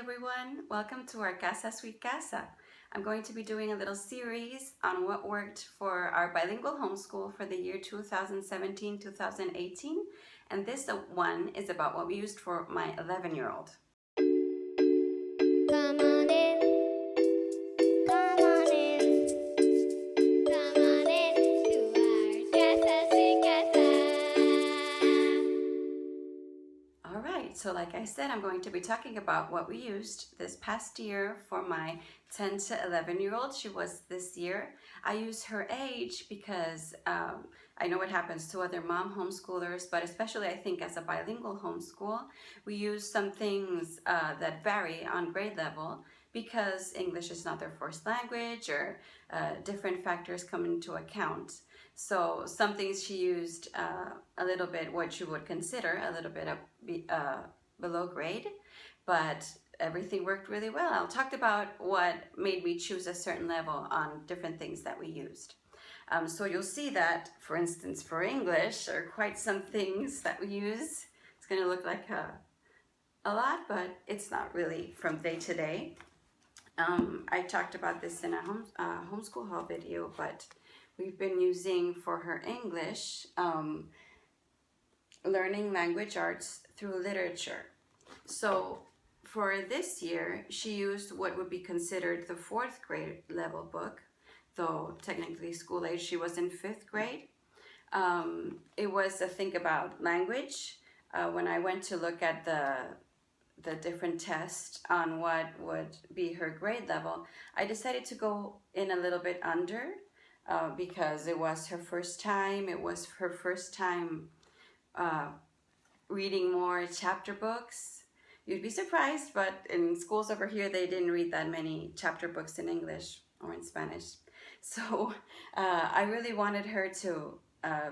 everyone, welcome to Our Casa Sweet Casa. I'm going to be doing a little series on what worked for our bilingual homeschool for the year 2017-2018, and this one is about what we used for my 11-year-old. Come on in, come on in, come on in to our Casa Sweet Casa. Alright, so like I said, I'm going to be talking about what we used this past year for my 10 to 11-year-old. She was this year. I use her age because I know what happens to other mom homeschoolers, but especially I think as a bilingual homeschool, we use some things that vary on grade level because English is not their first language or different factors come into account. So some things she used a little bit what you would consider a little bit below grade, but everything worked really well. I'll talk about what made me choose a certain level on different things that we used. So you'll see that, for instance, for English, there are quite some things that we use. It's going to look like a lot, but it's not really from day to day. I talked about this in a homeschool haul video, but we've been using for her English, learning language arts through literature. So for this year, she used what would be considered the 4th grade level book, though technically school age, she was in 5th grade. It was a think about language. When I went to look at the different tests on what would be her grade level, I decided to go in a little bit under because it was her first time. It was her first time reading more chapter books. You'd be surprised, but in schools over here, they didn't read that many chapter books in English or in Spanish. So I really wanted her to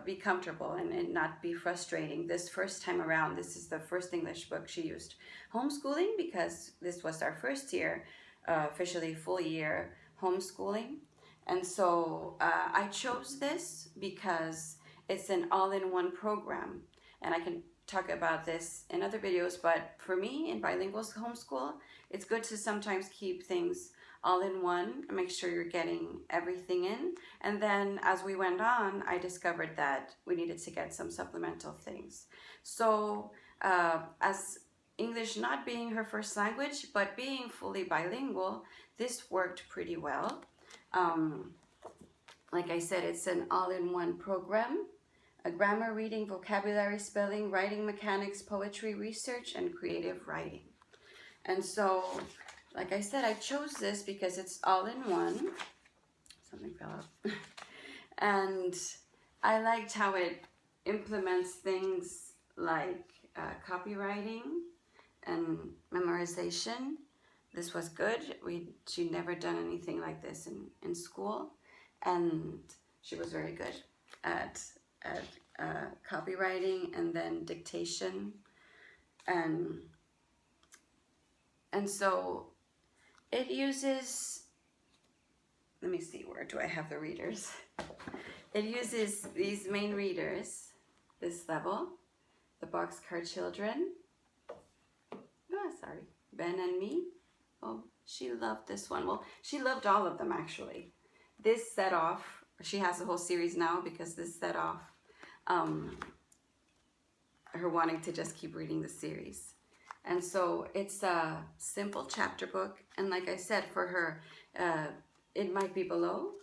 be comfortable and not be frustrating. This first time around, this is the first English book she used. Homeschooling, because this was our first year, officially full year homeschooling. And so I chose this because it's an all-in-one program. And I can talk about this in other videos, but for me in bilingual homeschool, it's good to sometimes keep things all in one and make sure you're getting everything in. And then as we went on, I discovered that we needed to get some supplemental things. So as English not being her first language, but being fully bilingual, this worked pretty well. Like I said, it's an all-in-one program. A grammar, reading, vocabulary, spelling, writing mechanics, poetry, research, and creative writing. And so, like I said, I chose this because it's all in one. Something fell out. And I liked how it implements things like copywriting and memorization. This was good. She'd never done anything like this in school. And she was very good at copywriting and then dictation, and so it uses, let me see, where do I have the readers? It uses these main readers, this level, the Boxcar Children, Ben and Me. Oh, she loved this one. Well, she loved all of them actually. This set off, she has the whole series now because this set off her wanting to just keep reading the series. And so it's a simple chapter book, and like I said, for her it might be below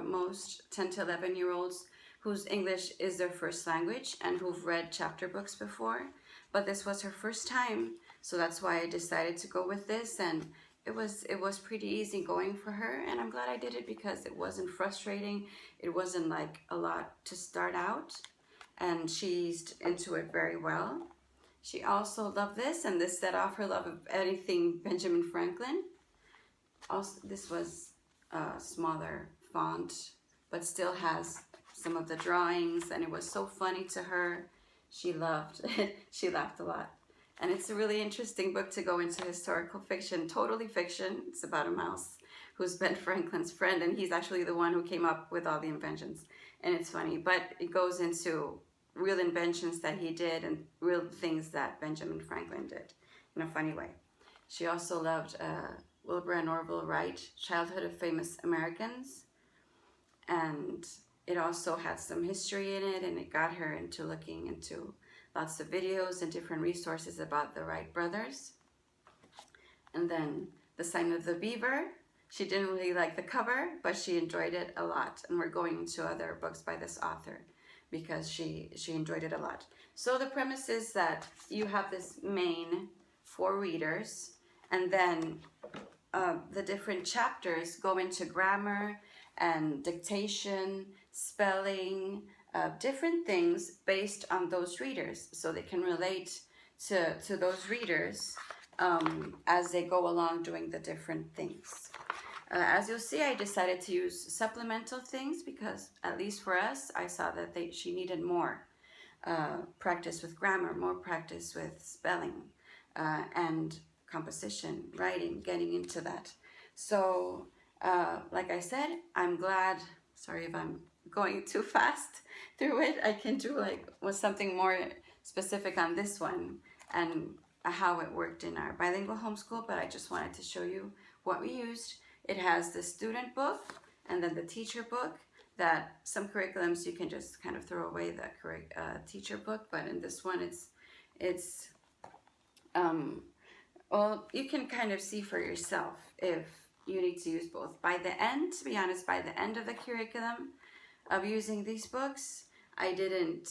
most 10 to 11-year-olds whose English is their first language and who've read chapter books before, but this was her first time, so that's why I decided to go with this. And it was pretty easy going for her, and I'm glad I did it because it wasn't frustrating. It wasn't like a lot to start out, and she eased into it very well. She also loved this, and this set off her love of anything Benjamin Franklin. Also, this was a smaller font, but still has some of the drawings, and it was so funny to her. She loved it. She laughed a lot. And it's a really interesting book to go into historical fiction, totally fiction. It's about a mouse who's Ben Franklin's friend, and he's actually the one who came up with all the inventions. And it's funny, but it goes into real inventions that he did and real things that Benjamin Franklin did in a funny way. She also loved Wilbur and Orville Wright, Childhood of Famous Americans. And it also had some history in it, and it got her into looking into lots of videos and different resources about the Wright brothers. And then The Sign of the Beaver. She didn't really like the cover, but she enjoyed it a lot. And we're going into other books by this author because she enjoyed it a lot. So the premise is that you have this main 4 readers, and then the different chapters go into grammar and dictation, spelling, different things based on those readers, so they can relate to those readers as they go along doing the different things. As you'll see, I decided to use supplemental things because, at least for us, I saw that she needed more practice with grammar, more practice with spelling, and composition, writing, getting into that. So, like I said, I'm glad, sorry if I'm going too fast through it, I can do with something more specific on this one and how it worked in our bilingual homeschool, but I just wanted to show you what we used. It has the student book and then the teacher book, that some curriculums you can just kind of throw away the teacher book, but in this one it's well, you can kind of see for yourself if you need to use both. By the end, to be honest, by the end of the curriculum of using these books, I didn't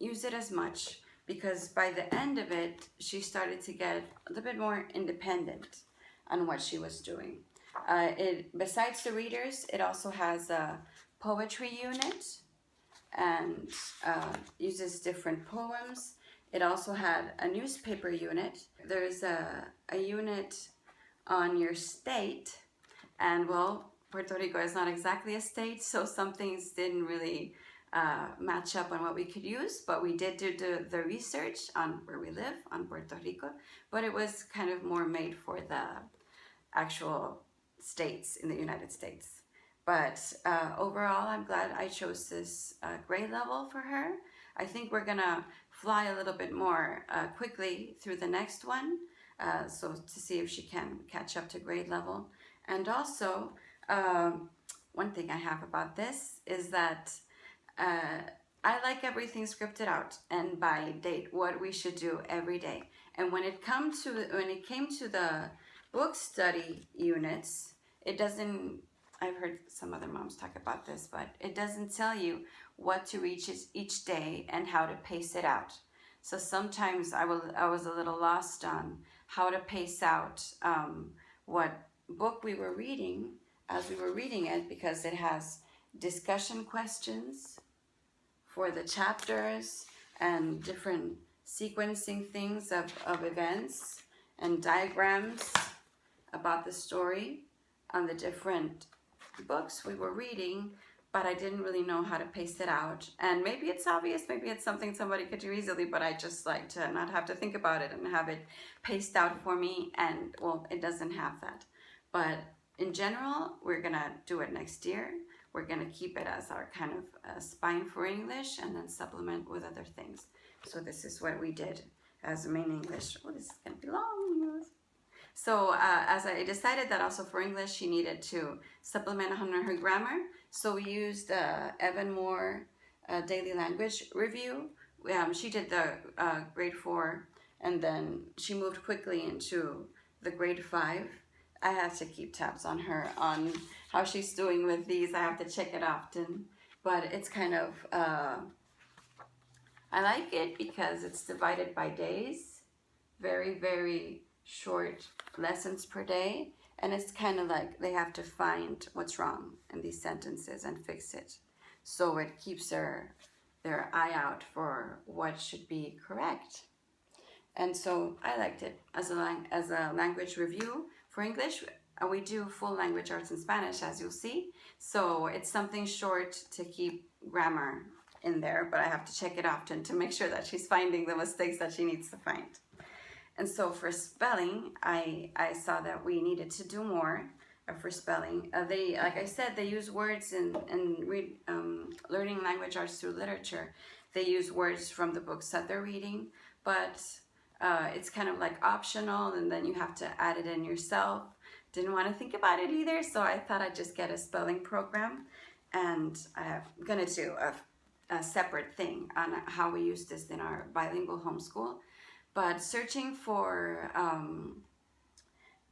use it as much because by the end of it, she started to get a little bit more independent on what she was doing. Besides the readers, it also has a poetry unit and uses different poems. It also had a newspaper unit. There's a unit on your state, and well, Puerto Rico is not exactly a state, so some things didn't really match up on what we could use, but we did do the research on where we live, on Puerto Rico, but it was kind of more made for the actual states in the United States. But overall, I'm glad I chose this grade level for her. I think we're gonna fly a little bit more quickly through the next one, so to see if she can catch up to grade level. And also, one thing I have about this is that I like everything scripted out and by date, what we should do every day. And when it came to the book study units, it doesn't, I've heard some other moms talk about this, but it doesn't tell you what to read each day and how to pace it out. So sometimes I was a little lost on how to pace out what book we were reading as we were reading it, because it has discussion questions for the chapters and different sequencing things of events and diagrams about the story on the different books we were reading, but I didn't really know how to pace it out. And maybe it's obvious, maybe it's something somebody could do easily, but I just like to not have to think about it and have it paced out for me, and well, it doesn't have that. But in general, we're gonna do it next year. We're gonna keep it as our kind of spine for English and then supplement with other things. So this is what we did as main English. Oh, this is gonna be long. So as I decided that also for English, she needed to supplement on her grammar. So we used Evan Moore Daily Language Review. She did the grade 4, and then she moved quickly into the grade 5. I have to keep tabs on her on how she's doing with these. I have to check it often, but it's kind of, I like it because it's divided by days, very, very short lessons per day, and it's kind of like they have to find what's wrong in these sentences and fix it. So it keeps their eye out for what should be correct. And so I liked it as a language review for English. We do full language arts in Spanish, as you'll see. So it's something short to keep grammar in there, but I have to check it often to make sure that she's finding the mistakes that she needs to find. And so for spelling, I saw that we needed to do more for spelling. They, like I said, they use words in learning language arts through literature. They use words from the books that they're reading, but it's kind of like optional, and then you have to add it in yourself. Didn't want to think about it either, so I thought I'd just get a spelling program, and I'm gonna do a separate thing on how we use this in our bilingual homeschool. But searching for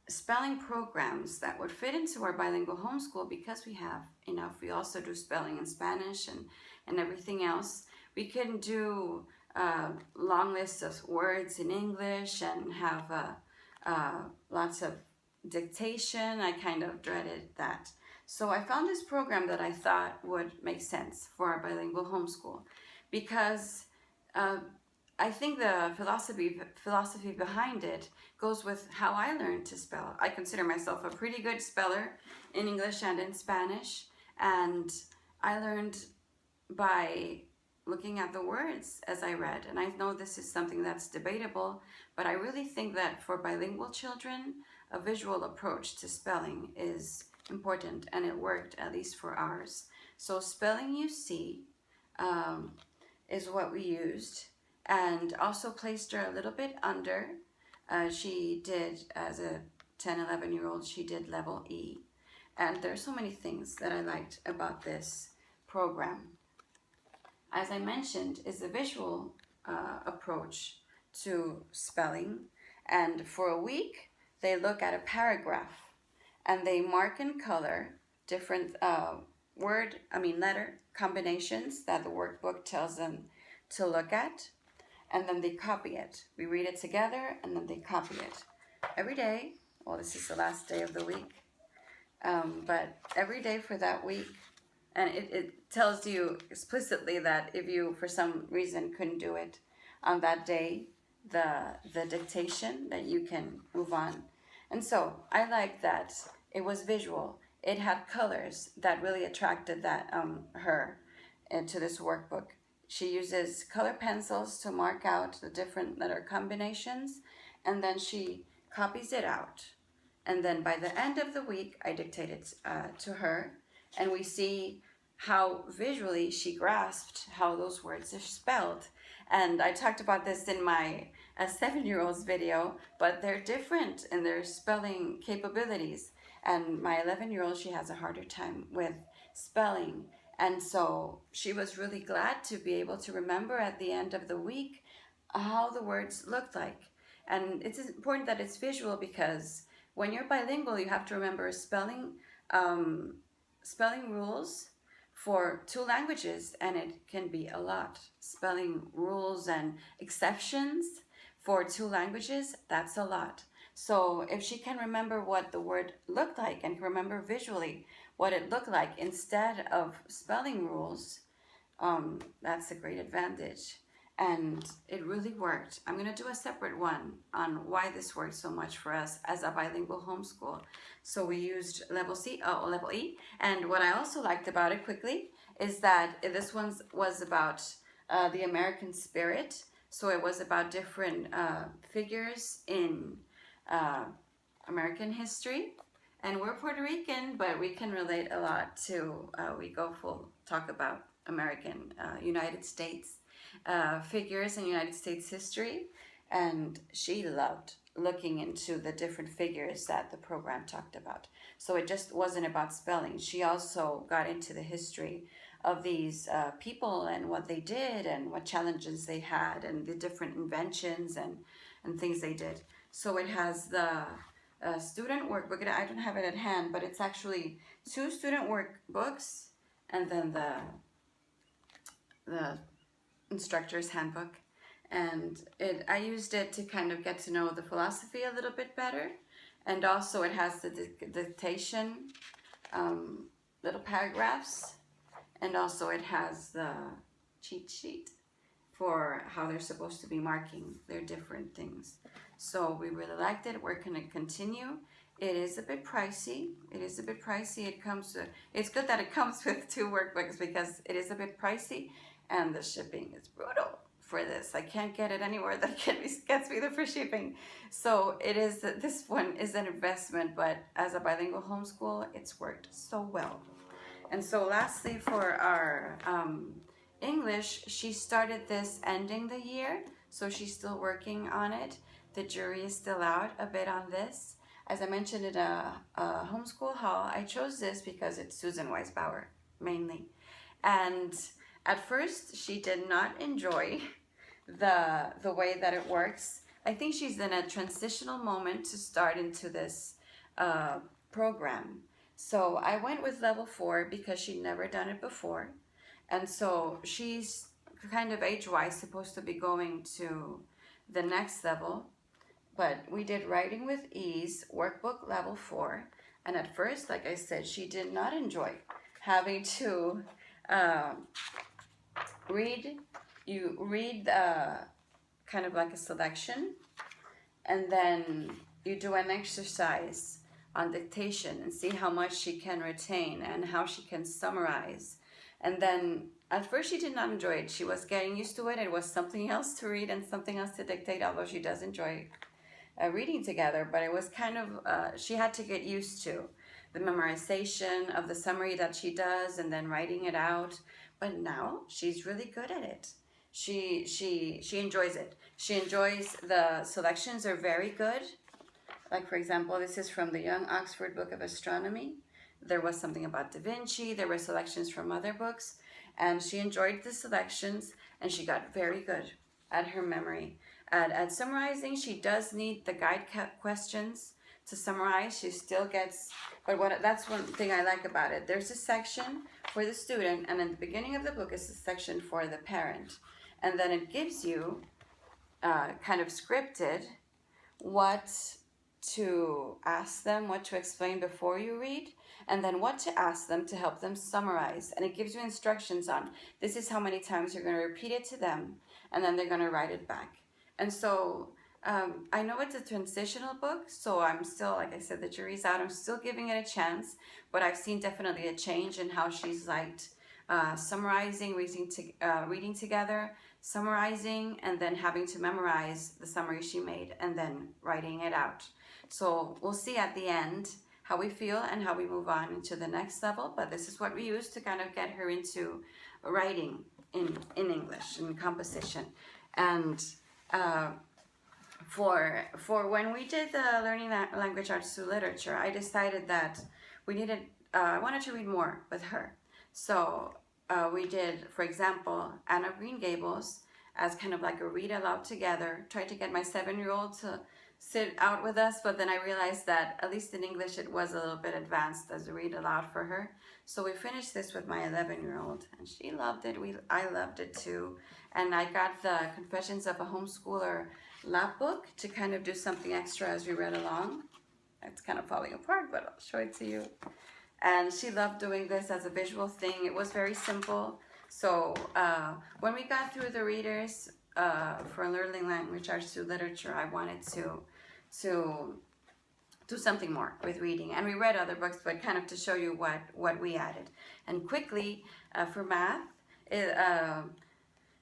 spelling programs that would fit into our bilingual homeschool, because we have enough. We also do spelling in Spanish and everything else. We can do long lists of words in English and have lots of dictation. I kind of dreaded that. So I found this program that I thought would make sense for our bilingual homeschool, because I think the philosophy behind it goes with how I learned to spell. I consider myself a pretty good speller in English and in Spanish, and I learned by looking at the words as I read. And I know this is something that's debatable, but I really think that for bilingual children, a visual approach to spelling is important, and it worked, at least for ours. So spelling you see is what we used, and also placed her a little bit under. She did, as a 10, 11-year-old, she did level E. And there's so many things that I liked about this program. As I mentioned, is a visual approach to spelling. And for a week, they look at a paragraph and they mark in color different letter combinations that the workbook tells them to look at, and then they copy it. We read it together, and then they copy it every day. Well, this is the last day of the week, but every day for that week. And it tells you explicitly that if you, for some reason, couldn't do it on that day, the dictation, that you can move on. And so I like that it was visual. It had colors that really attracted her into this workbook. She uses color pencils to mark out the different letter combinations, and then she copies it out. And then by the end of the week, I dictate it to her, and we see how visually she grasped how those words are spelled. And I talked about this in my 7-year-old's video, but they're different in their spelling capabilities. And my 11-year-old, she has a harder time with spelling. And so she was really glad to be able to remember at the end of the week how the words looked like. And it's important that it's visual, because when you're bilingual, you have to remember spelling rules for 2 languages, and it can be a lot. Spelling rules and exceptions for 2 languages, that's a lot. So if she can remember what the word looked like and remember visually what it looked like instead of spelling rules, that's a great advantage. And it really worked. I'm going to do a separate one on why this worked so much for us as a bilingual homeschool. So we used level E. And what I also liked about it, quickly, is that this one was about the American spirit. So it was about different figures in American history. And we're Puerto Rican, but we can relate a lot to, we go full talk about American, United States figures in United States history. And she loved looking into the different figures that the program talked about. So it just wasn't about spelling. She also got into the history of these people and what they did and what challenges they had and the different inventions and things they did. So it has the student workbook. I don't have it at hand, but it's actually 2 student workbooks and then the instructor's handbook. And I used it to kind of get to know the philosophy a little bit better. And also it has the dictation, little paragraphs, and also it has the cheat sheet for how they're supposed to be marking their different things. So we really liked it. We're going to continue. It is a bit pricey. It's good that it comes with 2 workbooks, because it is a bit pricey, and the shipping is brutal for this. I can't get it anywhere that gets me the free shipping. So this one is an investment, but as a bilingual homeschool, it's worked so well. And so lastly, for our English, she started this ending the year. so she's still working on it. The jury is still out a bit on this. As I mentioned in a homeschool haul, I chose this because it's Susan Weisbauer mainly. And at first, she did not enjoy the way that it works. I think she's in a transitional moment to start into this program. So I went with level 4 because she'd never done it before. And so she's kind of age-wise supposed to be going to the next level. But we did Writing with Ease, workbook level 4. And at first, like I said, she did not enjoy having to read. You read kind of like a selection, and then you do an exercise on dictation and see how much she can retain and how she can summarize. And then at first she did not enjoy it. She was getting used to it. It was something else to read and something else to dictate, although she does enjoy reading together. But it was kind of, she had to get used to the memorization of the summary that she does and then writing it out. But now she's really good at it. She enjoys it. She enjoys the selections are very good. Like, for example, this is from the Young Oxford Book of Astronomy. There was something about Da Vinci. There were selections from other books. And she enjoyed the selections, and she got very good at her memory. At summarizing, she does need the guide questions to summarize. She still gets, but that's one thing I like about it. There's a section for the student, and in the beginning of the book is a section for the parent. And then it gives you, kind of scripted, what to ask them, what to explain before you read, and then what to ask them to help them summarize. And it gives you instructions on, this is how many times you're going to repeat it to them, and then they're going to write it back. And so I know it's a transitional book, so I'm still, like I said, the jury's out. I'm still giving it a chance, but I've seen definitely a change in how she's liked summarizing, reading together, summarizing, and then having to memorize the summary she made, and then writing it out. So we'll see at the end how we feel and how we move on into the next level, but this is what we use to kind of get her into writing in English, in composition. And for when we did the Learning Language Arts through Literature, I decided that we needed, I wanted to read more with her. So we did, for example, Anne of Green Gables as kind of like a read aloud together. Tried to get my 7-year-old to sit out with us, but then I realized that at least in English it was a little bit advanced as a read aloud for her. So we finished this with my 11-year-old, and she loved it. I loved it too. And I got the Confessions of a Homeschooler lap book to kind of do something extra as we read along. It's kind of falling apart, but I'll show it to you. And she loved doing this as a visual thing. It was very simple. So when we got through the readers for Learning Language Arts through Literature, I wanted to do something more with reading. And we read other books, but kind of to show you what we added. And quickly, for math,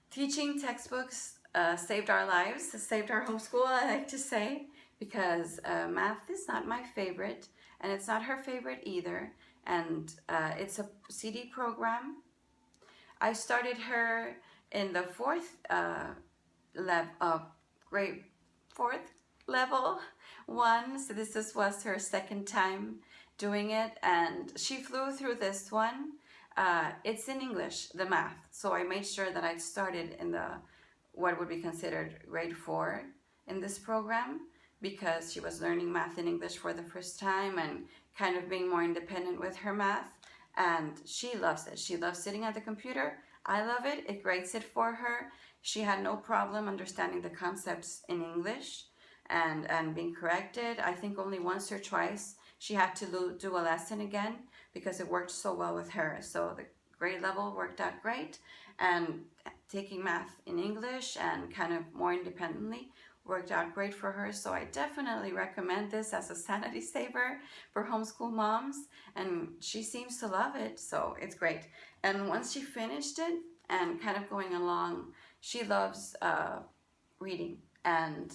teaching textbooks saved our lives, saved our homeschool, I like to say, because math is not my favorite, and it's not her favorite either. And it's a CD program. I started her in the grade 4th level 1, so this was her second time doing it, and she flew through this one. It's in English, the math, so I made sure that I started in the what would be considered grade 4 in this program, because she was learning math in English for the first time and kind of being more independent with her math, and she loves it. She loves sitting at the computer. I love it. It grades it for her. She had no problem understanding the concepts in English and being corrected. I think only once or twice she had to do a lesson again because it worked so well with her. So the grade level worked out great, and taking math in English and kind of more independently worked out great for her. So I definitely recommend this as a sanity saver for homeschool moms, and she seems to love it, so it's great. And once she finished it and kind of going along, she loves reading and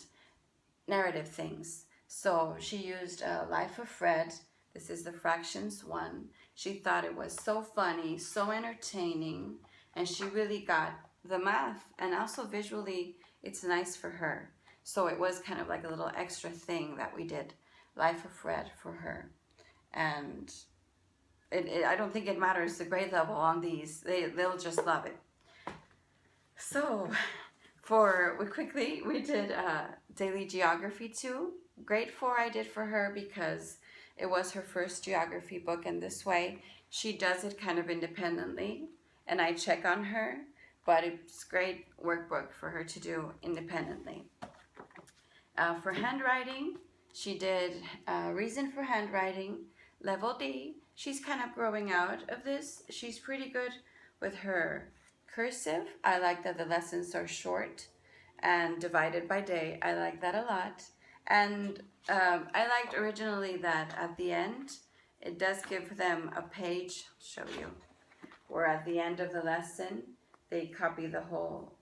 narrative things. So she used Life of Fred. This is the fractions one. She thought it was so funny, so entertaining, and she really got the math, and also visually it's nice for her. So it was kind of like a little extra thing that we did, Life of Fred, for her. And I don't think it matters the grade level on these. They'll just love it. So we did daily geography too. Grade 4 I did for her because it was her first geography book, and this way she does it kind of independently and I check on her, but it's great workbook for her to do independently. For handwriting, she did Reason for Handwriting, Level D. She's kind of growing out of this. She's pretty good with her cursive. I like that the lessons are short and divided by day. I like that a lot. And I liked originally that at the end, it does give them a page, I'll show you, where at the end of the lesson, they copy the whole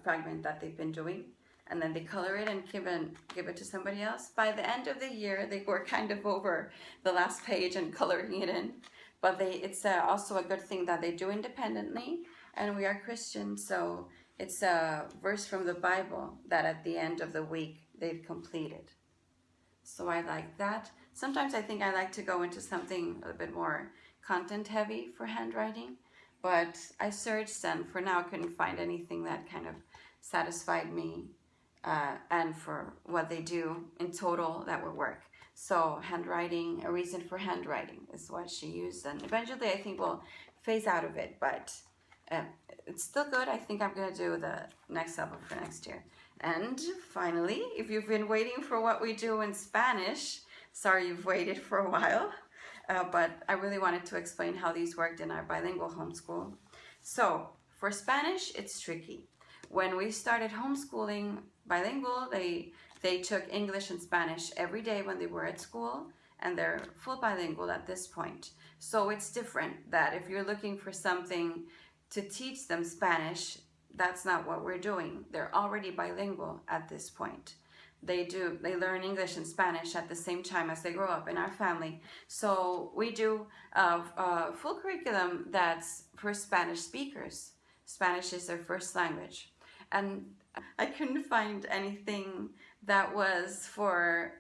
fragment that they've been doing, and then they color it and give it to somebody else. By the end of the year, they were kind of over the last page and coloring it in. But it's also a good thing that they do independently, and we are Christians, so it's a verse from the Bible that at the end of the week they've completed. So I like that. Sometimes I think I like to go into something a bit more content heavy for handwriting, but I searched and for now couldn't find anything that kind of satisfied me and for what they do in total that would work. So handwriting, A Reason for Handwriting is what she used, and eventually I think we'll phase out of it, but it's still good. I think I'm going to do the next level for next year. And finally, if you've been waiting for what we do in Spanish, sorry you've waited for a while, but I really wanted to explain how these worked in our bilingual homeschool. So for Spanish, it's tricky. When we started homeschooling bilingual, they took English and Spanish every day when they were at school, and they're full bilingual at this point. So it's different that if you're looking for something to teach them Spanish, that's not what we're doing. They're already bilingual at this point. They learn English and Spanish at the same time as they grow up in our family. So we do a full curriculum that's for Spanish speakers. Spanish is their first language. And I couldn't find anything that was for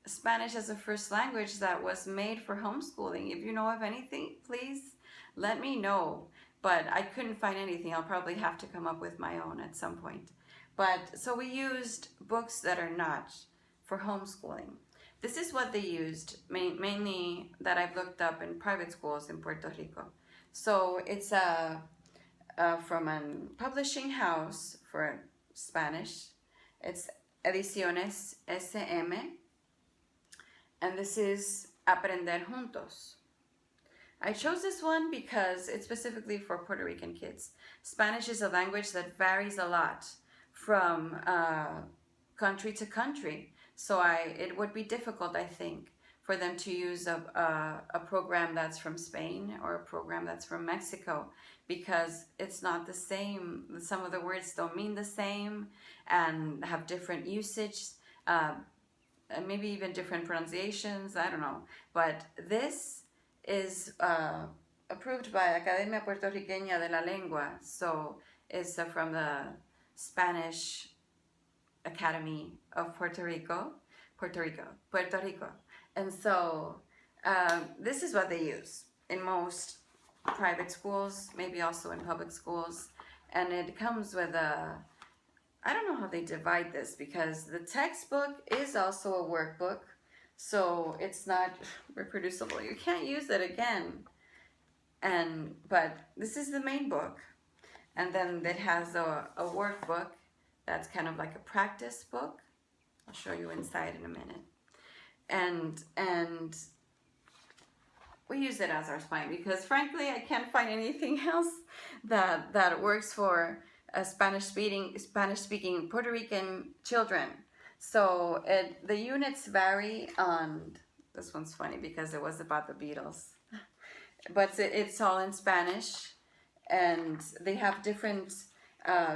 Spanish as a first language that was made for homeschooling. If you know of anything, please let me know. But I couldn't find anything. I'll probably have to come up with my own at some point. But so we used books that are not for homeschooling. This is what they used, mainly that I've looked up in private schools in Puerto Rico. So it's from a publishing house for Spanish. It's Ediciones SM. And this is Aprender Juntos. I chose this one because it's specifically for Puerto Rican kids. Spanish is a language that varies a lot from country to country. So it would be difficult, I think, for them to use a program that's from Spain or a program that's from Mexico, because it's not the same. Some of the words don't mean the same and have different usage, and maybe even different pronunciations, I don't know. But this is approved by Academia Puertorriqueña de la Lengua, so it's from the Spanish Academy of Puerto Rico. And so this is what they use in most private schools, maybe also in public schools, and it comes with I don't know how they divide this, because the textbook is also a workbook, so it's not reproducible. You can't use it again. But this is the main book. And then it has a workbook that's kind of like a practice book. I'll show you inside in a minute. And we use it as our spine because frankly I can't find anything else that works for Spanish speaking Puerto Rican children. So the units vary on, this one's funny because it was about the Beatles, but it's all in Spanish, and they have different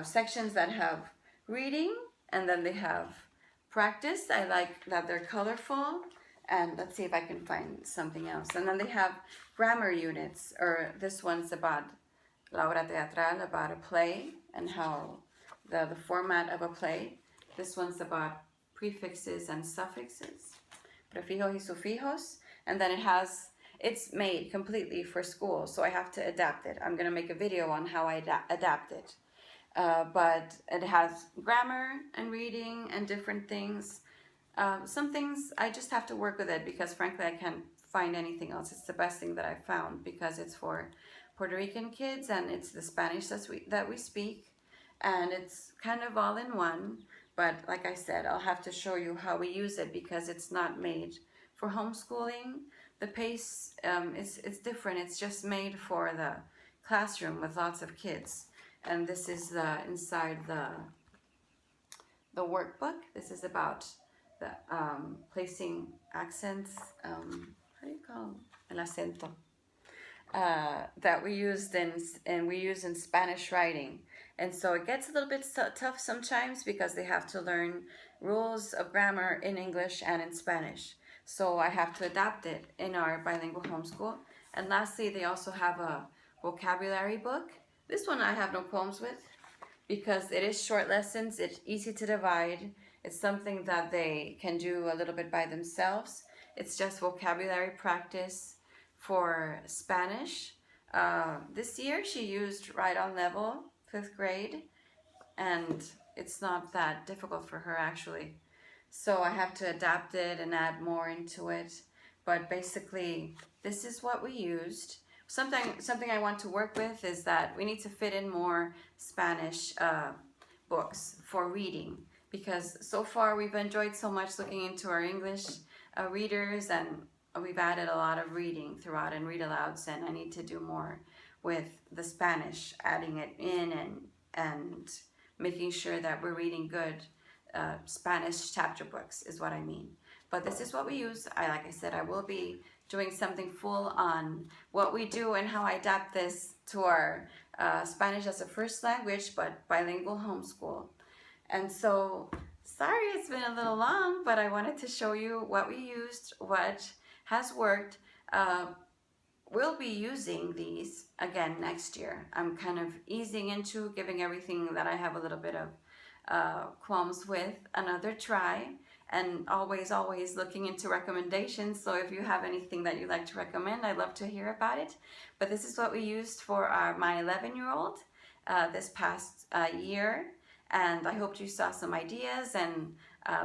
sections that have reading, and then they have practice. I like that they're colorful, and let's see if I can find something else. And then they have grammar units, or this one's about la obra teatral, about a play, and how the format of a play. This one's about prefixes and suffixes, prefijos y sufijos, and then it's made completely for school, so I have to adapt it. I'm gonna make a video on how I adapt it. But it has grammar and reading and different things. Some things I just have to work with it because frankly I can't find anything else. It's the best thing that I've found because it's for Puerto Rican kids and it's the Spanish that we speak, and it's kind of all in one. But like I said, I'll have to show you how we use it because it's not made for homeschooling. The pace it's different. It's just made for the classroom with lots of kids. And this is inside the workbook. This is about the placing accents. How do you call it? El acento. That we use in Spanish writing. And so it gets a little bit tough sometimes because they have to learn rules of grammar in English and in Spanish. So I have to adapt it in our bilingual homeschool. And lastly, they also have a vocabulary book. This one I have no qualms with because it is short lessons. It's easy to divide. It's something that they can do a little bit by themselves. It's just vocabulary practice for Spanish. This year she used right on level, 5th grade, and it's not that difficult for her actually. So I have to adapt it and add more into it. But basically, this is what we used. Something I want to work with is that we need to fit in more Spanish books for reading because so far we've enjoyed so much looking into our English readers, and we've added a lot of reading throughout and read alouds, and I need to do more with the Spanish, adding it in and making sure that we're reading good Spanish chapter books is what I mean. But this is what we use. Like I said, I will be doing something full on what we do and how I adapt this to our Spanish as a first language, but bilingual homeschool. And so, sorry it's been a little long, but I wanted to show you what we used, what has worked. We'll be using these again next year. I'm kind of easing into giving everything that I have a little bit of qualms with another try, and always looking into recommendations. So if you have anything that you'd like to recommend, I'd love to hear about it. But this is what we used for my 11-year-old this past year, and I hoped you saw some ideas and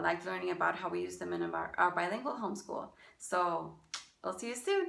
liked learning about how we use them in our bilingual homeschool. So we'll see you soon.